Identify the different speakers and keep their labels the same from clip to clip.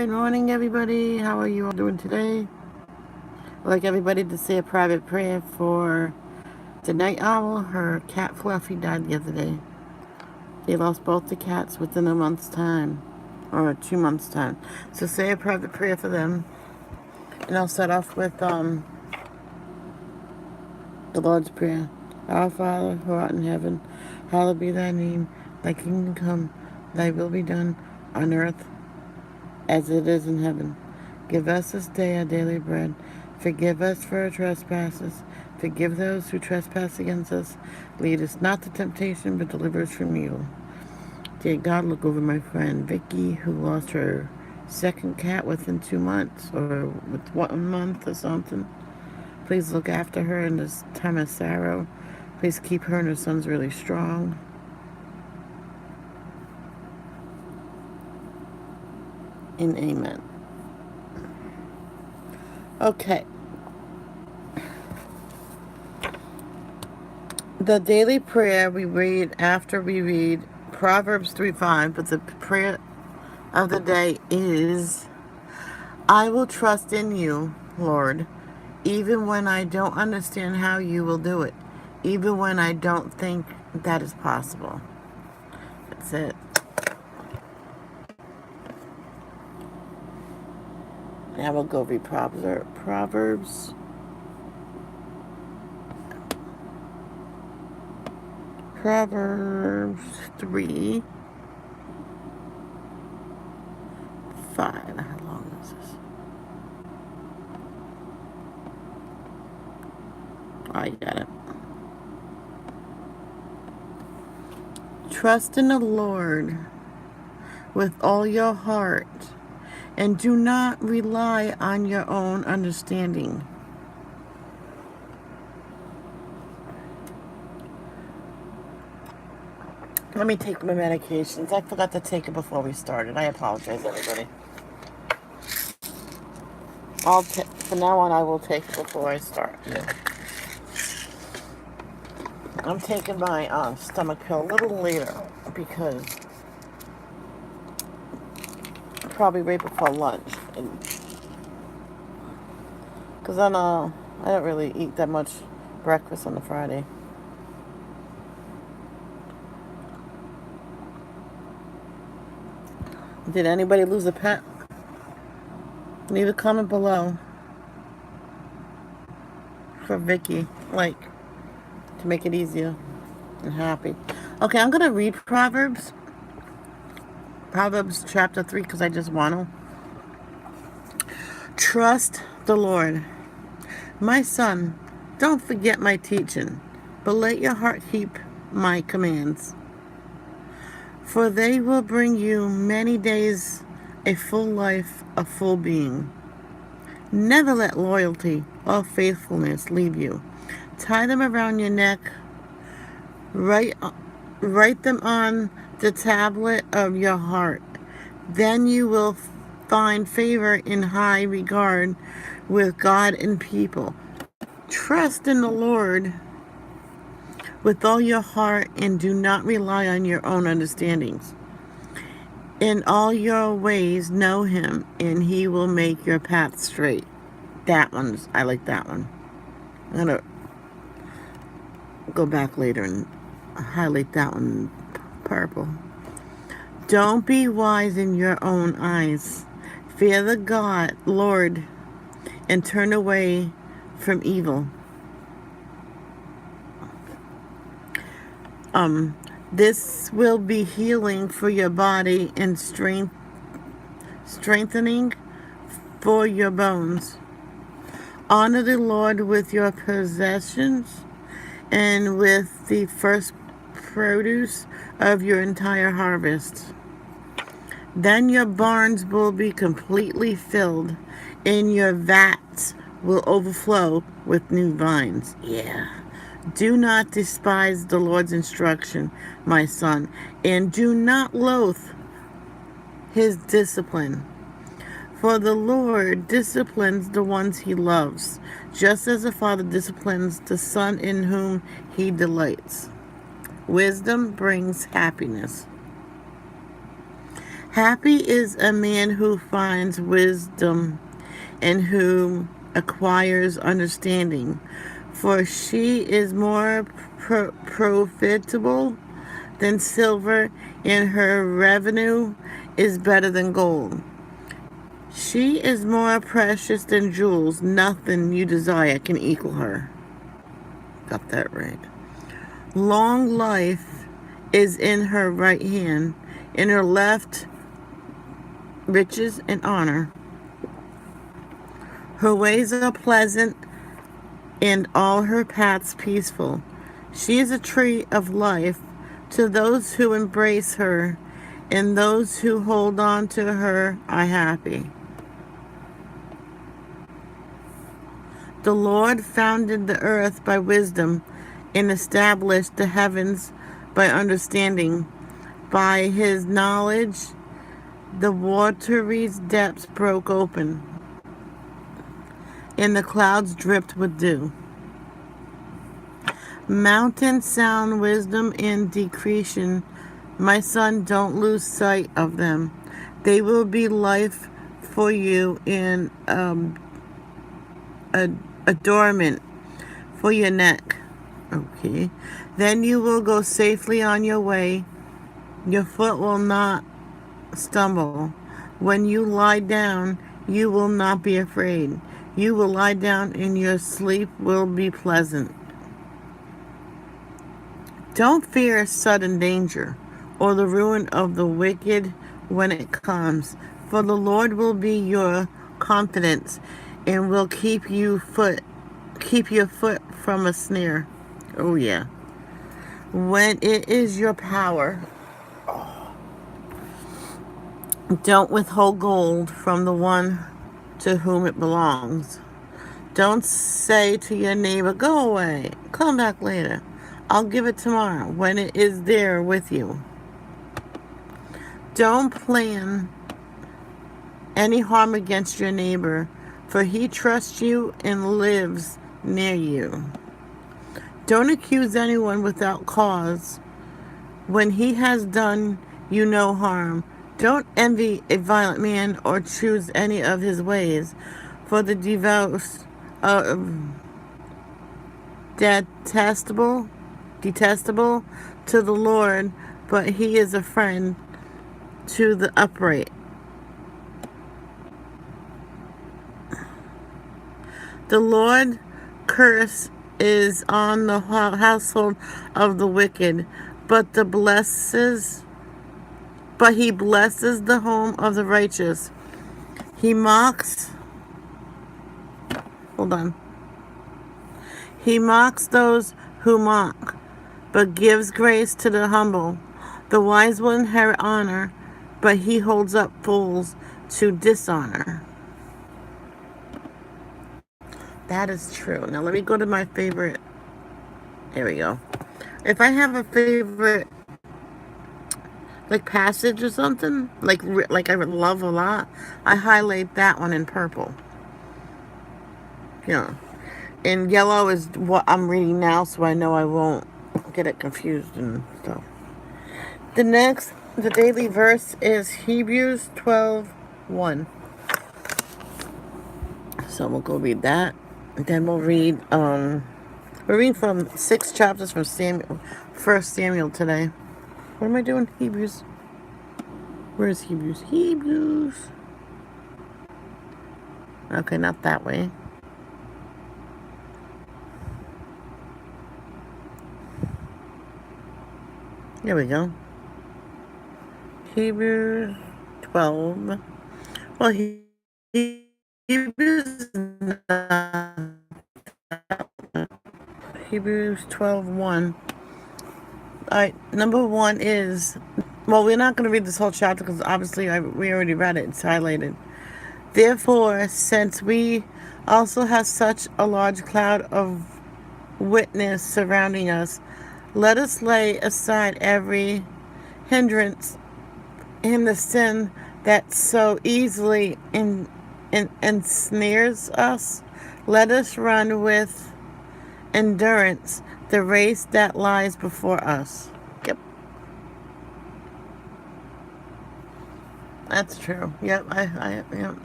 Speaker 1: Good morning, everybody. How are you all doing today? I'd like everybody to say a private prayer for the night owl. Her cat Fluffy died the other day. They lost both the cats within a month's time, or 2 months' time. So say a private prayer for them. And I'll start off with the Lord's Prayer. Our Father, who art in heaven, hallowed be thy name. Thy kingdom come, thy will be done on earth as it is in heaven. Give us this day our daily bread. Forgive us for our trespasses. Forgive those who trespass against us. Lead us not to temptation, but deliver us from evil. Dear God, look over my friend Vicky, who lost her second cat within 2 months, or with 1 month or something. Please look after her in this time of sorrow. Please keep her and her sons really strong. And amen. Okay. The daily prayer we read after we read Proverbs 3:5, but the prayer of the day is, I will trust in you, Lord, even when I don't understand how you will do it, even when I don't think that is possible. That's it. Now we'll go read Proverbs. Proverbs 3:5. How long is this? Oh, you got it. Trust in the Lord with all your heart, and do not rely on your own understanding. Let me take my medications. I forgot to take it before we started. I apologize, everybody. From now on, I will take it before I start. Yeah. I'm taking my stomach pill a little later because probably right before lunch, because I don't really eat that much breakfast on the Friday. Did anybody lose a pet? Leave a comment below for Vicky, to make it easier and happy. Okay, I'm gonna read Proverbs chapter 3, because I just want to. Trust the Lord. My son, don't forget my teaching, but let your heart keep my commands. For they will bring you many days, a full life, a full being. Never let loyalty or faithfulness leave you. Tie them around your neck. Write them on the tablet of your heart. Then you will find favor in high regard with God and people. Trust in the Lord with all your heart and do not rely on your own understandings. In all your ways know him, and he will make your path straight. I like that one. I'm going to go back later and highlight that one in purple. Don't be wise in your own eyes. Fear the Lord, and turn away from evil. This will be healing for your body and strengthening for your bones. Honor the Lord with your possessions and with the first produce of your entire harvest. Then your barns will be completely filled, and your vats will overflow with new vines. Yeah. Do not despise the Lord's instruction, my son, and do not loathe his discipline. For the Lord disciplines the ones he loves, just as a father disciplines the son in whom he delights. Wisdom brings happiness. Happy is a man who finds wisdom and who acquires understanding, for she is more profitable than silver, and her revenue is better than gold. She is more precious than jewels. Nothing you desire can equal her. Got that right. Long life is in her right hand, in her left riches and honor. Her ways are pleasant, and all her paths peaceful. She is a tree of life to those who embrace her, and those who hold on to her are happy. The Lord founded the earth by wisdom and established the heavens by understanding. By his knowledge, the watery's depths broke open, and the clouds dripped with dew. Mountains sound wisdom and discretion. My son, don't lose sight of them. They will be life for you and adornment for your neck. Okay. Then you will go safely on your way. Your foot will not stumble. When you lie down, you will not be afraid. You will lie down and your sleep will be pleasant. Don't fear sudden danger or the ruin of the wicked when it comes, for the Lord will be your confidence and will keep your foot from a snare. Oh yeah. When it is your power, don't withhold gold from the one to whom it belongs. Don't say to your neighbor, go away, come back later. I'll give it tomorrow when it is there with you. Don't plan any harm against your neighbor, for he trusts you and lives near you. Don't accuse anyone without cause when he has done you no harm. Don't envy a violent man or choose any of his ways, for the devout detestable to the Lord, but he is a friend to the upright. The Lord curse is on the household of the wicked, but he blesses the home of the righteous. He mocks He mocks those who mock, but gives grace to the humble. The wise will inherit honor, but he holds up fools to dishonor. That is true. Now let me go to my favorite. There we go. If I have a favorite like passage or something, like I would love a lot, I highlight that one in purple. Yeah. And yellow is what I'm reading now, so I know I won't get it confused and stuff. The daily verse is Hebrews 12:1. So we'll go read that. And then we'll read, we're reading from 6 chapters from 1 Samuel today. What am I doing? Hebrews. Where is Hebrews? Hebrews. Okay, not that way. There we go. Hebrews 12. Well, Hebrews 12:1. Alright, number 1 is, well, we're not going to read this whole chapter because obviously we already read it. It's highlighted. Therefore, since we also have such a large cloud of witness surrounding us, let us lay aside every hindrance and the sin that so easily ensnares us. Let us run with endurance the race that lies before us. Yep. That's true. Yep, yep.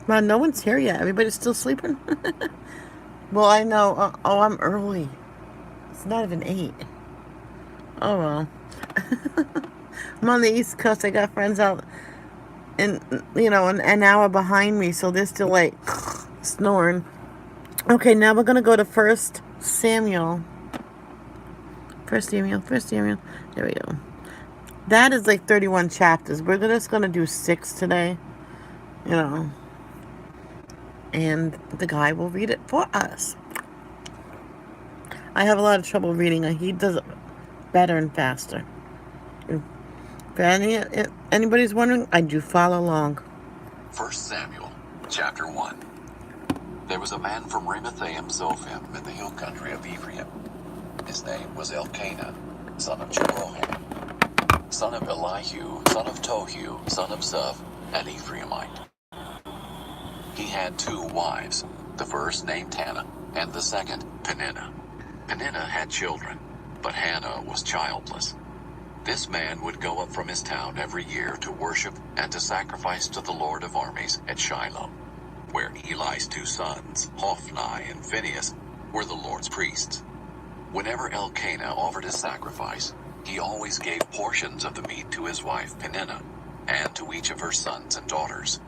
Speaker 1: Man, no one's here yet. Everybody's still sleeping. Well, I know. Oh, I'm early. It's not even 8. Oh, well. I'm on the East Coast. I got friends out in, an hour behind me, so they're still like snoring. Okay, now we're going to go to First Samuel. First Samuel. There we go. That is like 31 chapters. We're just going to do 6 today, and the guy will read it for us. I have a lot of trouble reading it. He does it better and faster. If anybody's wondering, I do follow along.
Speaker 2: 1 Samuel, chapter 1. There was a man from Ramathaim Zophim in the hill country of Ephraim. His name was Elkanah, son of Jeroham, son of Elihu, son of Tohu, son of Zuv, an Ephraimite. He had 2 wives, the first named Hannah, and the second Peninnah. Peninnah had children, but Hannah was childless. This man would go up from his town every year to worship and to sacrifice to the Lord of armies at Shiloh, where Eli's 2 sons, Hophni and Phinehas, were the Lord's priests. Whenever Elkanah offered a sacrifice, he always gave portions of the meat to his wife Peninnah, and to each of her sons and daughters.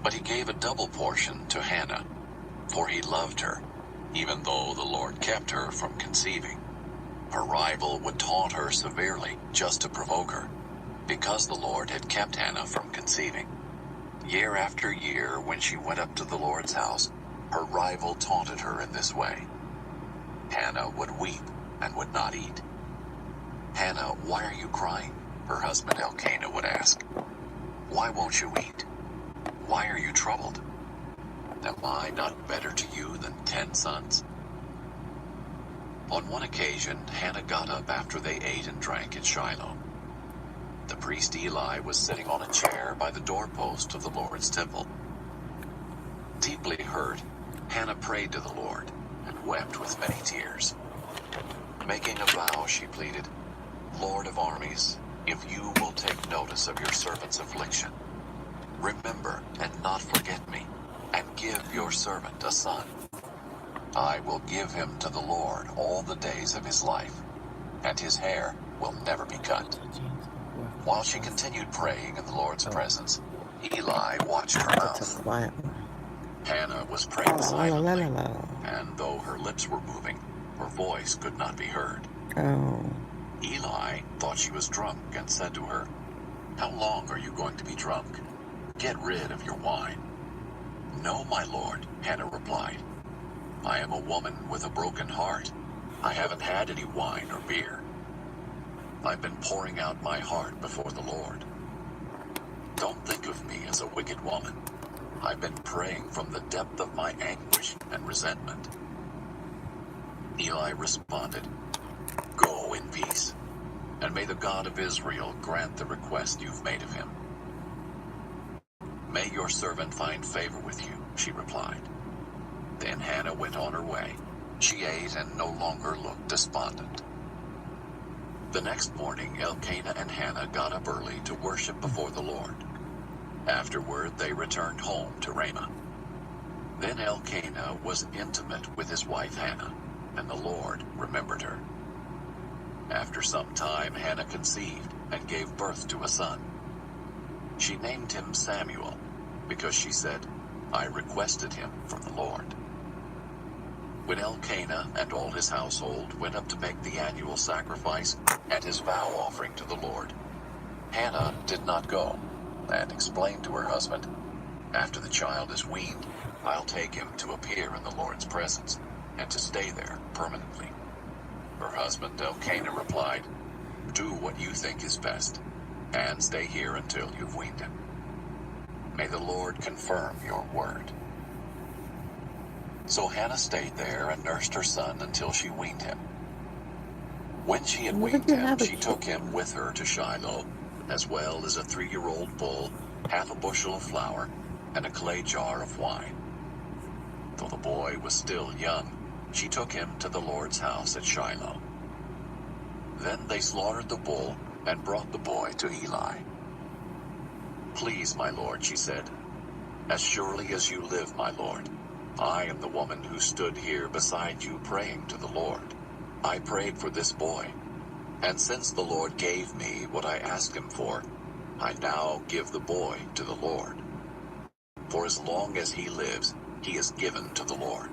Speaker 2: But he gave a double portion to Hannah, for he loved her, even though the Lord kept her from conceiving. Her rival would taunt her severely just to provoke her, because the Lord had kept Hannah from conceiving. Year after year, when she went up to the Lord's house, her rival taunted her in this way. Hannah would weep and would not eat. "Hannah, why are you crying?" her husband Elkanah would ask. "Why won't you eat? Why are you troubled? Am I not better to you than 10 sons?" On one occasion, Hannah got up after they ate and drank at Shiloh. The priest Eli was sitting on a chair by the doorpost of the Lord's temple. Deeply hurt, Hannah prayed to the Lord and wept with many tears. Making a vow, she pleaded, "Lord of armies, if you will take notice of your servant's affliction, remember and not forget me, and give your servant a son. I will give him to the Lord all the days of his life, and his hair will never be cut." While she continued praying in the Lord's presence, Eli watched her mouth. Hannah was praying silently, and though her lips were moving, her voice could not be heard. Eli thought she was drunk and said to her, "How long are you going to be drunk? Get rid of your wine." "No, my lord," Hannah replied. "I am a woman with a broken heart. I haven't had any wine or beer. I've been pouring out my heart before the Lord. Don't think of me as a wicked woman. I've been praying from the depth of my anguish and resentment." Eli responded, "Go in peace, and may the God of Israel grant the request you've made of him." "May your servant find favor with you," she replied. Then Hannah went on her way. She ate and no longer looked despondent. The next morning, Elkanah and Hannah got up early to worship before the Lord. Afterward, they returned home to Ramah. Then Elkanah was intimate with his wife Hannah, and the Lord remembered her. After some time, Hannah conceived and gave birth to a son. She named him Samuel, because she said, "I requested him from the Lord." When Elkanah and all his household went up to make the annual sacrifice and his vow offering to the Lord, Hannah did not go, and explained to her husband, "After the child is weaned, I'll take him to appear in the Lord's presence, and to stay there permanently." Her husband Elkanah replied, "Do what you think is best, and stay here until you've weaned him. May the Lord confirm your word." So Hannah stayed there and nursed her son until she weaned him. When she had weaned him, she took him with her to Shiloh, as well as a 3-year-old bull, half a bushel of flour, and a clay jar of wine. Though the boy was still young, she took him to the Lord's house at Shiloh. Then they slaughtered the bull and brought the boy to Eli. Please, my lord, she said, as surely as you live, my lord, I am the woman who stood here beside you praying to the Lord. I prayed for this boy, and since the Lord gave me what I asked him for, I now give the boy to the Lord. For as long as he lives, he is given to the Lord.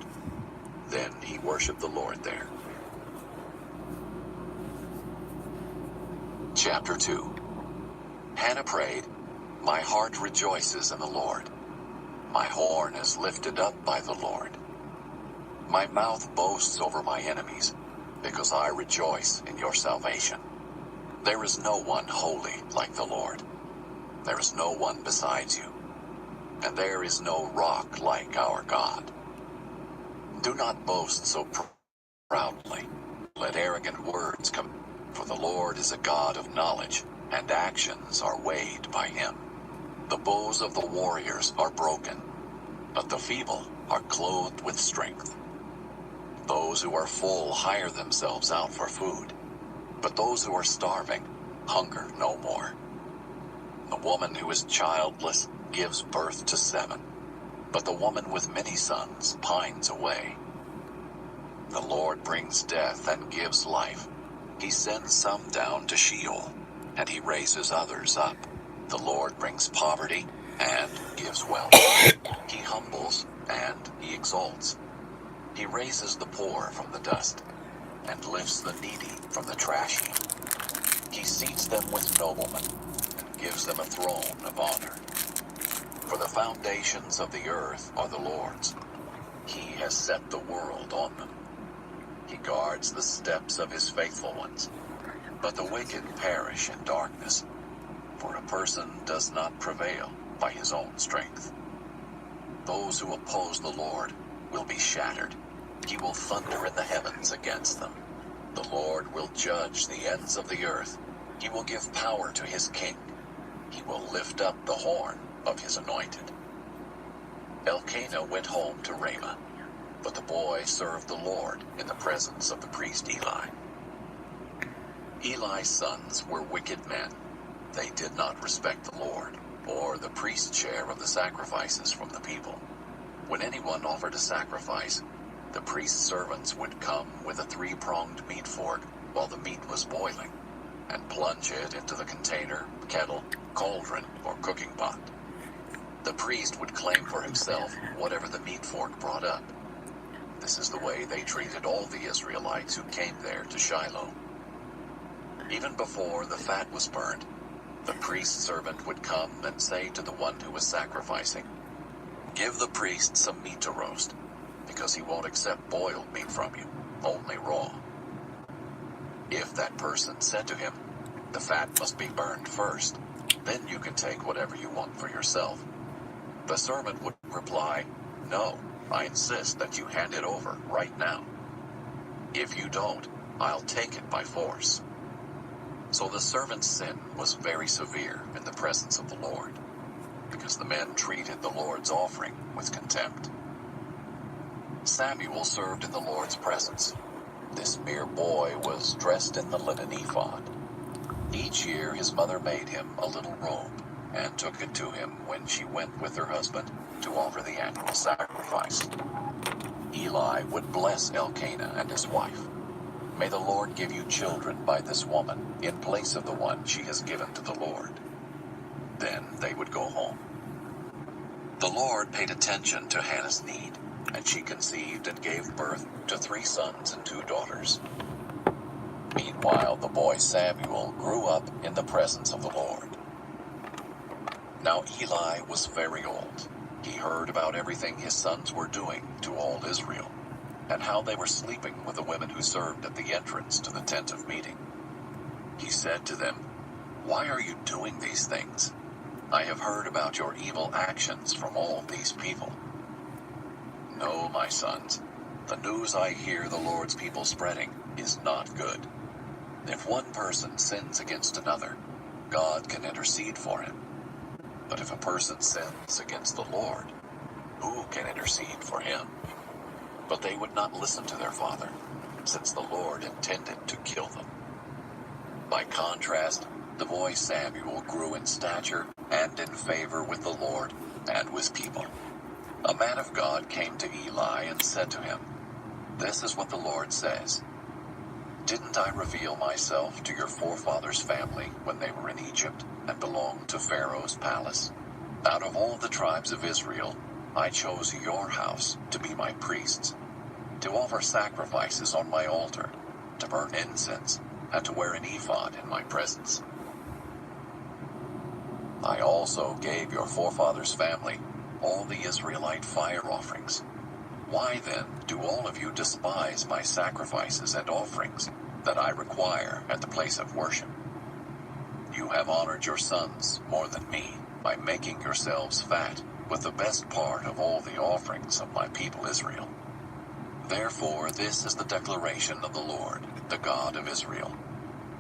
Speaker 2: Then he worshiped the Lord there. Chapter 2. Hannah prayed, "My heart rejoices in the Lord. My horn is lifted up by the Lord. My mouth boasts over my enemies, because I rejoice in your salvation. There is no one holy like the Lord. There is no one besides you, and there is no rock like our God. Do not boast so proudly. Let arrogant words come, for the Lord is a God of knowledge, and actions are weighed by him. The bows of the warriors are broken, but the feeble are clothed with strength. Those who are full hire themselves out for food, but those who are starving hunger no more. The woman who is childless gives birth to 7, but the woman with many sons pines away. The Lord brings death and gives life. He sends some down to Sheol, and he raises others up. The Lord brings poverty and gives wealth. He humbles and he exalts. He raises the poor from the dust and lifts the needy from the trash heap. He seats them with noblemen and gives them a throne of honor. For the foundations of the earth are the Lord's. He has set the world on them. He guards the steps of his faithful ones. But the wicked perish in darkness, for a person does not prevail by his own strength. Those who oppose the Lord will be shattered. He will thunder in the heavens against them. The Lord will judge the ends of the earth. He will give power to his king. He will lift up the horn of his anointed. Elkanah went home to Ramah, but the boy served the Lord in the presence of the priest Eli. Eli's sons were wicked men. They did not respect the Lord, or the priest's share of the sacrifices from the people. When anyone offered a sacrifice, the priest's servants would come with a 3-pronged meat fork while the meat was boiling, and plunge it into the container, kettle, cauldron, or cooking pot. The priest would claim for himself whatever the meat fork brought up. This is the way they treated all the Israelites who came there to Shiloh. Even before the fat was burned, the priest's servant would come and say to the one who was sacrificing, "Give the priest some meat to roast, because he won't accept boiled meat from you, only raw." If that person said to him, "The fat must be burned first, then you can take whatever you want for yourself," the servant would reply, "No, I insist that you hand it over right now. If you don't, I'll take it by force." So the servant's sin was very severe in the presence of the Lord, because the men treated the Lord's offering with contempt. Samuel served in the Lord's presence. This mere boy was dressed in the linen ephod. Each year his mother made him a little robe and took it to him when she went with her husband to offer the annual sacrifice. Eli would bless Elkanah and his wife. "May the Lord give you children by this woman in place of the one she has given to the Lord." Then they would go home. The Lord paid attention to Hannah's need, and she conceived and gave birth to 3 sons and 2 daughters. Meanwhile, the boy Samuel grew up in the presence of the Lord. Now Eli was very old. He heard about everything his sons were doing to all Israel, and how they were sleeping with the women who served at the entrance to the tent of meeting. He said to them, "Why are you doing these things? I have heard about your evil actions from all these people. No, my sons, the news I hear the Lord's people spreading is not good. If one person sins against another, God can intercede for him. But if a person sins against the Lord, who can intercede for him?" But they would not listen to their father, since the Lord intended to kill them. By contrast, the boy Samuel grew in stature and in favor with the Lord and with people. A man of God came to Eli and said to him, "This is what the Lord says. Didn't I reveal myself to your forefathers' family when they were in Egypt and belonged to Pharaoh's palace? Out of all the tribes of Israel, I chose your house to be my priests, to offer sacrifices on my altar, to burn incense, and to wear an ephod in my presence. I also gave your forefathers' family all the Israelite fire offerings. Why then do all of you despise my sacrifices and offerings that I require at the place of worship? You have honored your sons more than me by making yourselves fat with the best part of all the offerings of my people Israel. Therefore this is the declaration of the Lord, the God of Israel.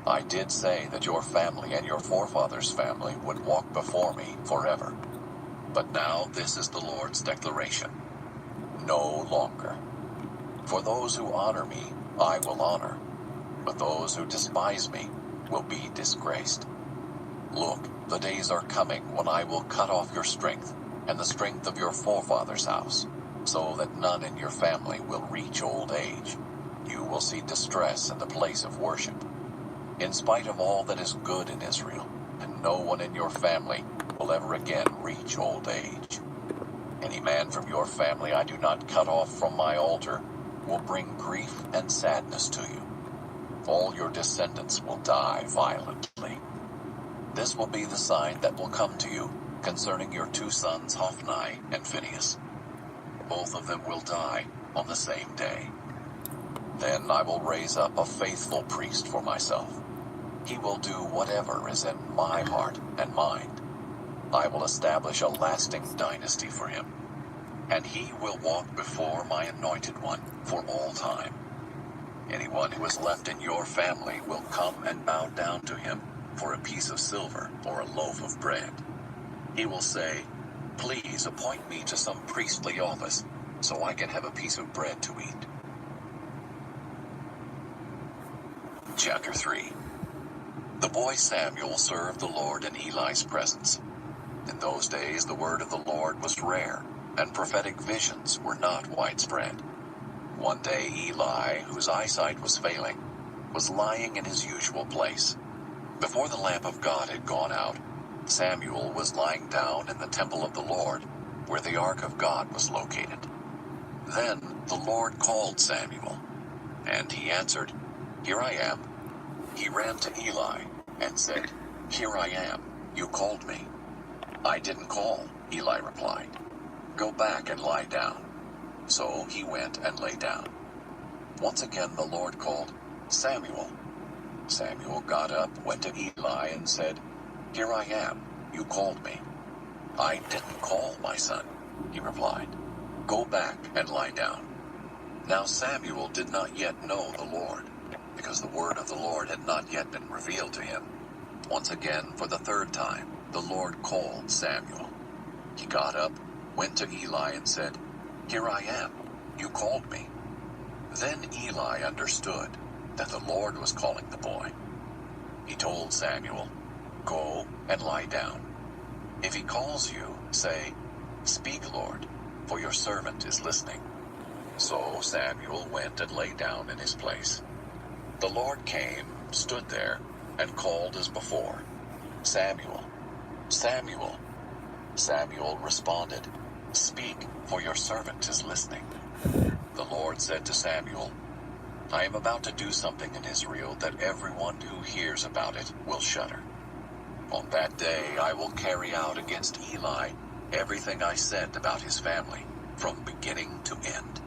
Speaker 2: I did say that your family and your forefathers' family would walk before me forever. But now this is the Lord's declaration: no longer. For those who honor me, I will honor, but those who despise me will be disgraced. Look, the days are coming when I will cut off your strength and the strength of your forefathers' house, so that none in your family will reach old age. You will see distress in the place of worship. In spite of all that is good in Israel, and no one in your family will ever again reach old age. Any man from your family I do not cut off from my altar will bring grief and sadness to you. All your descendants will die violently. This will be the sign that will come to you concerning your two sons Hophni and Phinehas. Both of them will die on the same day. Then I will raise up a faithful priest for myself. He will do whatever is in my heart and mind. I will establish a lasting dynasty for him, and he will walk before my anointed one for all time. Anyone who is left in your family will come and bow down to him for a piece of silver or a loaf of bread. He will say, "Please appoint me to some priestly office so I can have a piece of bread to eat." Chapter 3. The boy Samuel served the Lord in Eli's presence. In those days the word of the Lord was rare, and prophetic visions were not widespread. One day Eli, whose eyesight was failing, was lying in his usual place. Before the lamp of God had gone out, Samuel was lying down in the temple of the Lord, where the ark of God was located. Then the Lord called Samuel, and he answered, "Here I am." He ran to Eli and said, "Here I am. You called me." "I didn't call," Eli replied. "Go back and lie down." So he went and lay down. Once again the Lord called, "Samuel." Samuel got up, went to Eli, and said, "Here I am. You called me." "I didn't call, my son," he replied. "Go back and lie down." Now Samuel did not yet know the Lord, because the word of the Lord had not yet been revealed to him. Once again, for the third time, the Lord called Samuel. He got up, went to Eli, and said, "Here I am. You called me." Then Eli understood that the Lord was calling the boy. He told Samuel, "Go and lie down. If he calls you, say, 'Speak, Lord, for your servant is listening.'" So Samuel went and lay down in his place. The Lord came, stood there, and called as before, "Samuel, Samuel." Samuel responded, "Speak, for your servant is listening." The Lord said to Samuel, "I am about to do something in Israel that everyone who hears about it will shudder. On that day I will carry out against Eli everything I said about his family, from beginning to end.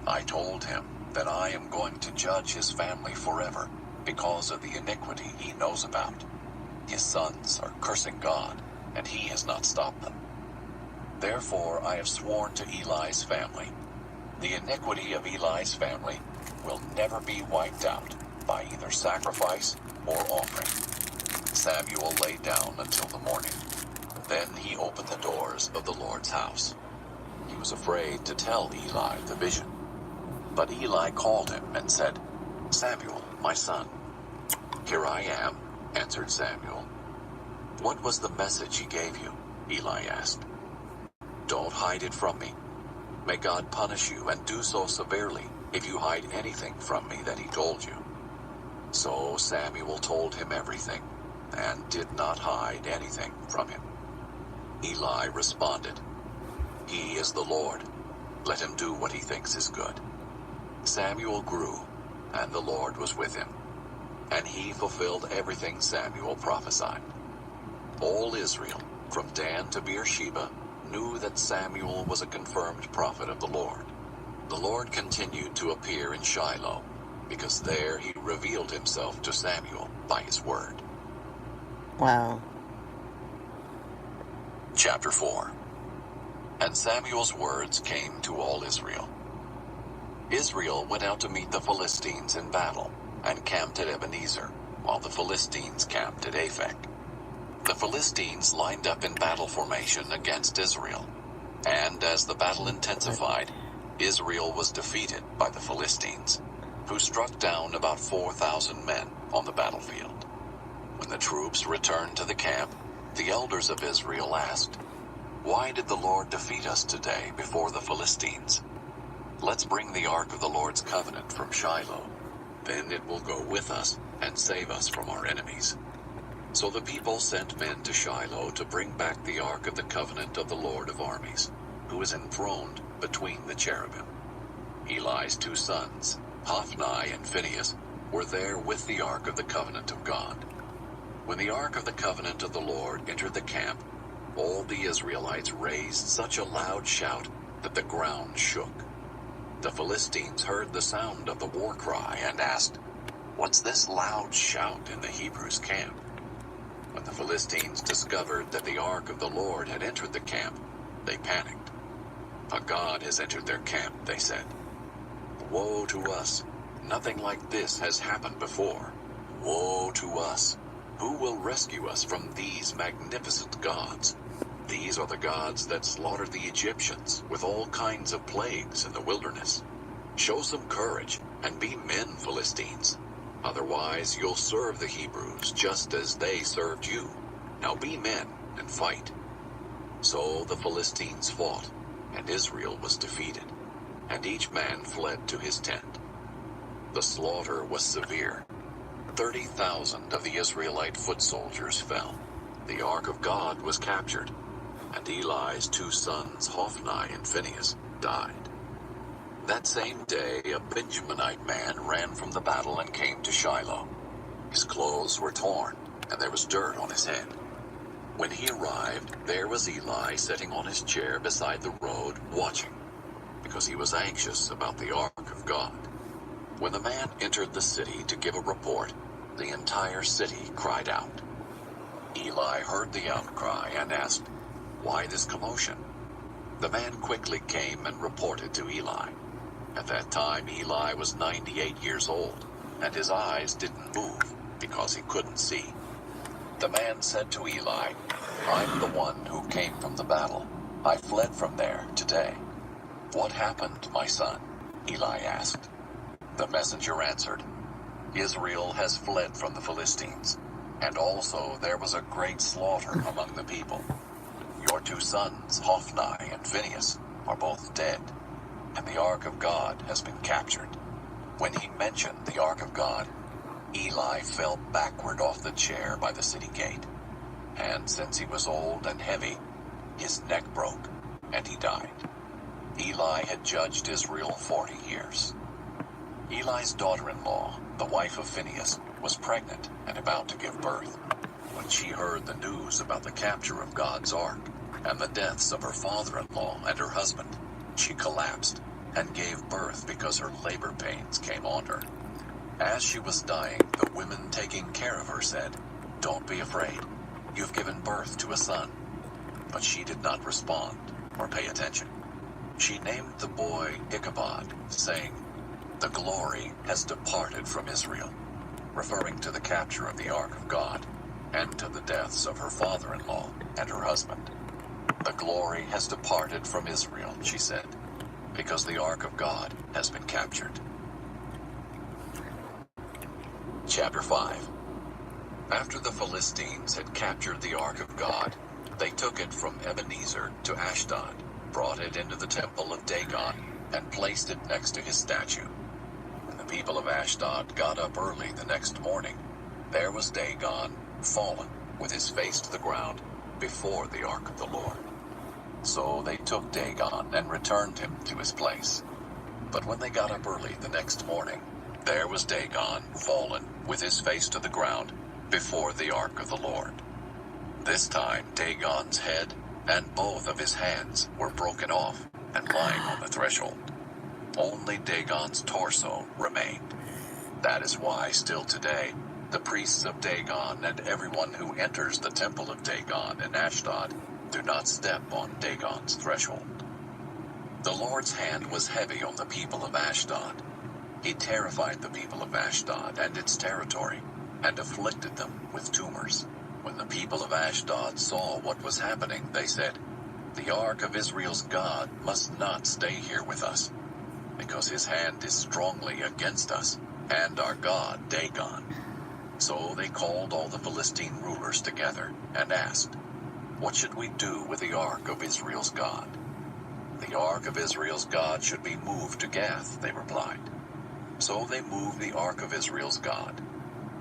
Speaker 2: I told him that I am going to judge his family forever because of the iniquity he knows about. His sons are cursing God, and he has not stopped them. Therefore I have sworn to Eli's family, the iniquity of Eli's family will never be wiped out by either sacrifice or offering." Samuel lay down until the morning. Then he opened the doors of the Lord's house. He was afraid to tell Eli the vision. But Eli called him and said, "Samuel, my son." "Here I am," answered Samuel. "What was the message he gave you?" Eli asked. "Don't hide it from me. May God punish you and do so severely if you hide anything from me that he told you." So Samuel told him everything and did not hide anything from him. Eli responded, "He is the Lord. Let him do what he thinks is good." Samuel grew, and the Lord was with him, and he fulfilled everything Samuel prophesied. All Israel, from Dan to Beersheba, knew that Samuel was a confirmed prophet of the Lord. The Lord continued to appear in Shiloh, because there he revealed himself to Samuel by his word.
Speaker 1: Wow.
Speaker 2: Chapter 4. And Samuel's words came to all Israel. Israel went out to meet the Philistines in battle, and camped at Ebenezer, while the Philistines camped at Aphek. The Philistines lined up in battle formation against Israel, and as the battle intensified, Israel was defeated by the Philistines, who struck down about 4,000 men on the battlefield. When the troops returned to the camp, the elders of Israel asked, "Why did the Lord defeat us today before the Philistines? Let's bring the ark of the Lord's covenant from Shiloh. Then it will go with us and save us from our enemies." So the people sent men to Shiloh to bring back the ark of the covenant of the Lord of armies, who is enthroned between the cherubim. Eli's two sons, Hophni and Phinehas, were there with the ark of the covenant of God. When the ark of the covenant of the Lord entered the camp, all the Israelites raised such a loud shout that the ground shook. The Philistines heard the sound of the war cry and asked, "What's this loud shout in the Hebrews' camp?" When the Philistines discovered that the ark of the Lord had entered the camp, they panicked. "A god has entered their camp," they said. "Woe to us! Nothing like this has happened before. Woe to us! Who will rescue us from these magnificent gods? These are the gods that slaughtered the Egyptians with all kinds of plagues in the wilderness. Show some courage and be men, Philistines. Otherwise you'll serve the Hebrews just as they served you. Now be men and fight." So the Philistines fought, and Israel was defeated, and each man fled to his tent. The slaughter was severe. 30,000 of the Israelite foot soldiers fell. The ark of God was captured, and Eli's two sons, Hophni and Phinehas, died. That same day, a Benjaminite man ran from the battle and came to Shiloh. His clothes were torn, and there was dirt on his head. When he arrived, there was Eli sitting on his chair beside the road, watching, because he was anxious about the ark of God. When the man entered the city to give a report, the entire city cried out. Eli heard the outcry and asked, "Why this commotion?" The man quickly came and reported to Eli. At that time, Eli was 98 years old, and his eyes didn't move because he couldn't see. The man said to Eli, "I'm the one who came from the battle. I fled from there today." "What happened, my son?" Eli asked. The messenger answered, "Israel has fled from the Philistines, and also there was a great slaughter among the people. Your two sons, Hophni and Phinehas, are both dead, and the ark of God has been captured." When he mentioned the ark of God, Eli fell backward off the chair by the city gate, and since he was old and heavy, his neck broke, and he died. Eli had judged Israel 40 years. Eli's daughter-in-law, the wife of Phinehas, was pregnant and about to give birth. When she heard the news about the capture of God's ark and the deaths of her father-in-law and her husband, she collapsed and gave birth because her labor pains came on her. As she was dying, the women taking care of her said, "Don't be afraid. You've given birth to a son." But she did not respond or pay attention. She named the boy Ichabod, saying, "The glory has departed from Israel," referring to the capture of the ark of God and to the deaths of her father-in-law and her husband. "The glory has departed from Israel," she said, "because the ark of God has been captured." Chapter 5. After the Philistines had captured the ark of God, they took it from Ebenezer to Ashdod, brought it into the temple of Dagon, and placed it next to his statue. When the people of Ashdod got up early the next morning, there was Dagon, fallen, with his face to the ground, before the ark of the Lord. So they took Dagon and returned him to his place. But when they got up early the next morning, there was Dagon, fallen, with his face to the ground, before the ark of the Lord. This time Dagon's head and both of his hands were broken off and lying on the threshold. Only Dagon's torso remained. That is why still today, the priests of Dagon and everyone who enters the temple of Dagon in Ashdod do not step on Dagon's threshold. The Lord's hand was heavy on the people of Ashdod. He terrified the people of Ashdod and its territory, and afflicted them with tumors. When the people of Ashdod saw what was happening, they said, "The ark of Israel's God must not stay here with us, because his hand is strongly against us, and our god Dagon." So they called all the Philistine rulers together, and asked, "What should we do with the ark of Israel's God?" "The ark of Israel's God should be moved to Gath," they replied. So they moved the ark of Israel's God.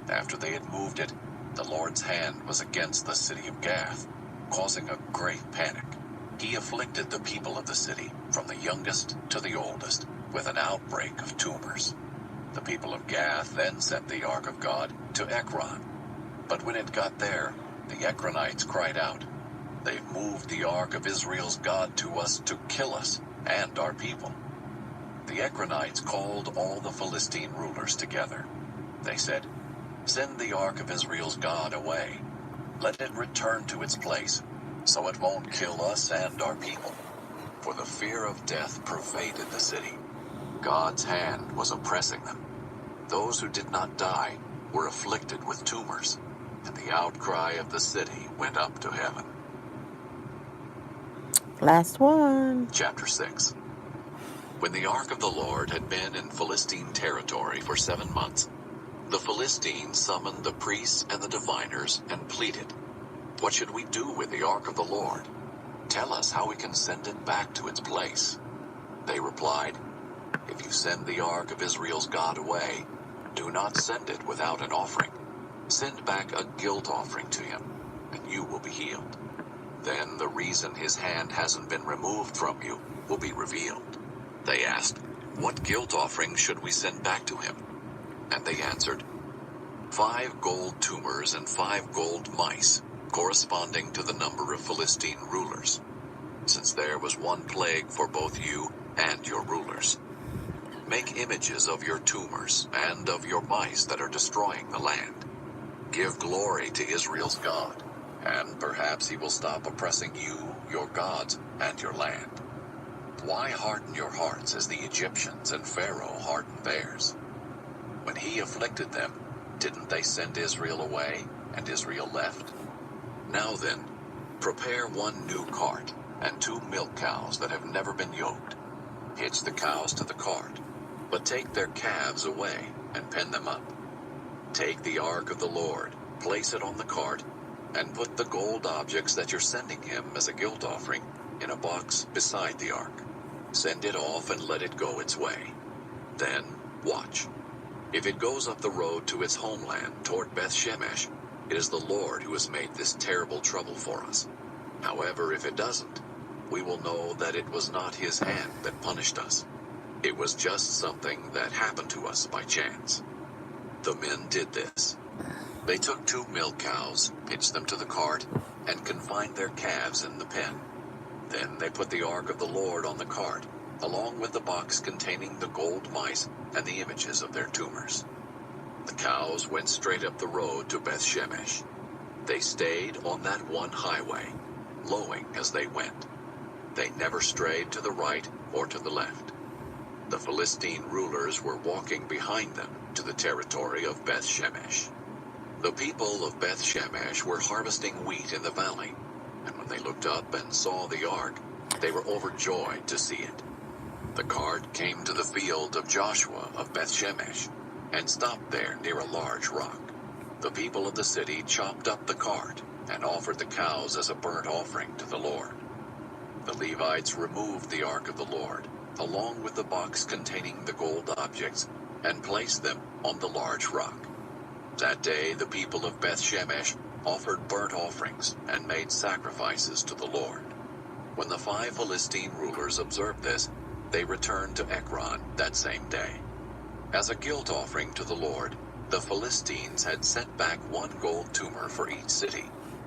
Speaker 2: After they had moved it, the Lord's hand was against the city of Gath, causing a great panic. He afflicted the people of the city, from the youngest to the oldest, with an outbreak of tumors. The people of Gath then sent the ark of God to Ekron. But when it got there, the Ekronites cried out, "They've moved the ark of Israel's God to us to kill us and our people." The Ekronites called all the Philistine rulers together. They said, "Send the ark of Israel's God away. Let it return to its place, so it won't kill us and our people." For the fear of death pervaded the city. God's hand was oppressing them. Those who did not die were afflicted with tumors, and the outcry of the city went up to heaven.
Speaker 1: Last one.
Speaker 2: Chapter 6. When the ark of the Lord had been in Philistine territory for 7 months, the Philistines summoned the priests and the diviners and pleaded, "What should we do with the ark of the Lord? Tell us how we can send it back to its place." They replied, "If you send the ark of Israel's God away, do not send it without an offering. Send back a guilt offering to him, and you will be healed. Then the reason his hand hasn't been removed from you will be revealed." They asked, "What guilt offering should we send back to him?" And they answered, 5 gold tumors and 5 gold mice, corresponding to the number of Philistine rulers, since there was one plague for both you and your rulers. Make images of your tumors and of your mice that are destroying the land. Give glory to Israel's God, and perhaps he will stop oppressing you, your gods, and your land. Why harden your hearts as the Egyptians and Pharaoh hardened theirs? When he afflicted them, didn't they send Israel away, and Israel left? Now then, prepare 1 new cart, and 2 milk cows that have never been yoked. Hitch the cows to the cart, but take their calves away, and pen them up. Take the ark of the Lord, place it on the cart, and put the gold objects that you're sending him as a guilt offering in a box beside the ark. Send it off and let it go its way. Then watch. If it goes up the road to its homeland toward Beth Shemesh, it is the Lord who has made this terrible trouble for us. However, if it doesn't, we will know that it was not his hand that punished us. It was just something that happened to us by chance." The men did this. They took 2 milk cows, hitched them to the cart, and confined their calves in the pen. Then they put the ark of the Lord on the cart, along with the box containing the gold mice and the images of their tumors. The cows went straight up the road to Beth Shemesh. They stayed on that one highway, lowing as they went. They never strayed to the right or to the left. The Philistine rulers were walking behind them to the territory of Beth Shemesh. The people of Beth Shemesh were harvesting wheat in the valley, and when they looked up and saw the ark, they were overjoyed to see it. The cart came to the field of Joshua of Beth Shemesh, and stopped there near a large rock. The people of the city chopped up the cart and offered the cows as a burnt offering to the Lord. The Levites removed the ark of the Lord, along with the box containing the gold objects, and placed them on the large rock. That day the people of Beth-Shemesh offered burnt offerings and made sacrifices to the Lord. When the 5 Philistine rulers observed this, they returned to Ekron that same day. As a guilt offering to the Lord, the Philistines had set back 1 gold tumor for each city: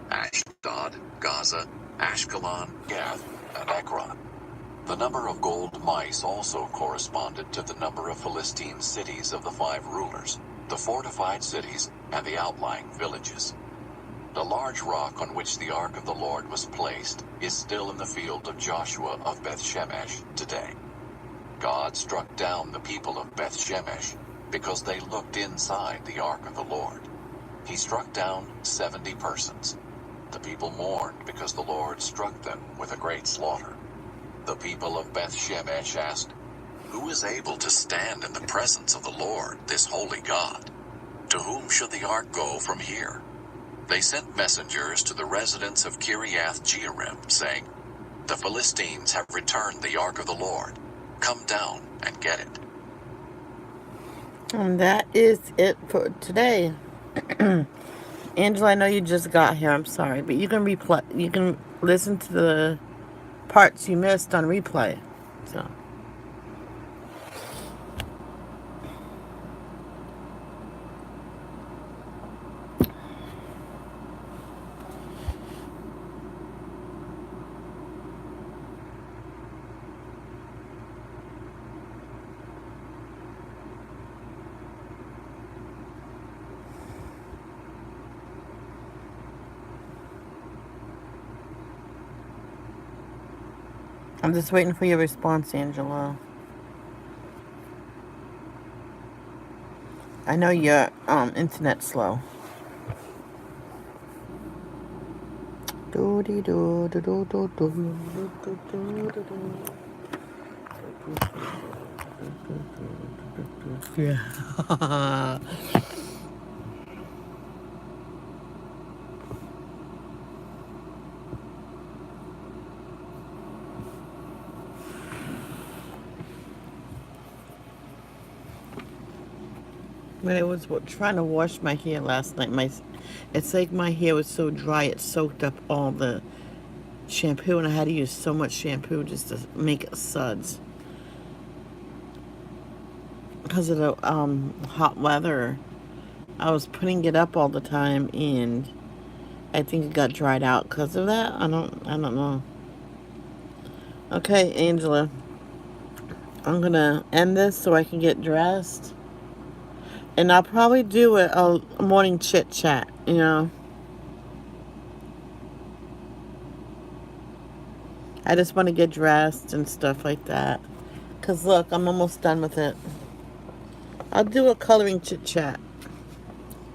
Speaker 2: Ashdod, Gaza, Ashkelon, Gath, and Ekron. The number of gold mice also corresponded to the number of Philistine cities of the 5 rulers, the fortified cities, and the outlying villages. The large rock on which the ark of the Lord was placed is still in the field of Joshua of Beth-Shemesh today. God struck down the people of Beth-Shemesh because they looked inside the ark of the Lord. He struck down 70 persons. The people mourned because the Lord struck them with a great slaughter. The people of Beth-Shemesh asked, "Who is able to stand in the presence of the Lord, this holy God? To whom should the ark go from here?" They sent messengers to the residents of Kiriath-Jearim, saying, "The Philistines have returned the ark of the Lord. Come down and get it."
Speaker 1: And that is it for today. Angela, I know you just got here. I'm sorry, but you can replay. You can listen to the parts you missed on replay. So. I'm just waiting for your response, Angela. I know your internet's slow. Yeah. When I was trying to wash my hair last night, it's like my hair was so dry it soaked up all the shampoo, and I had to use so much shampoo just to make it suds because of the hot weather. I was putting it up all the time, and I think it got dried out because of that. I don't know. Okay, Angela, I'm gonna end this so I can get dressed. And I'll probably do a morning chit chat, you know. I just want to get dressed and stuff like that. Because look, I'm almost done with it. I'll do a coloring chit chat.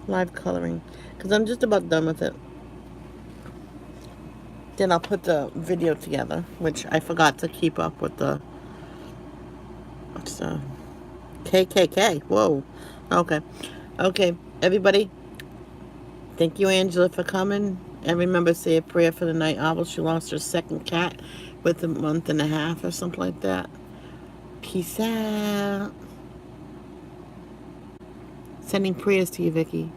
Speaker 1: Live coloring. Because I'm just about done with it. Then I'll put the video together. Which I forgot to keep up with the... What's the... KKK. Whoa. Okay. Okay, everybody. Thank you, Angela, for coming. And remember, say a prayer for the night owl. She lost her second cat with a month and a half or something like that. Peace out. Sending prayers to you, Vicky.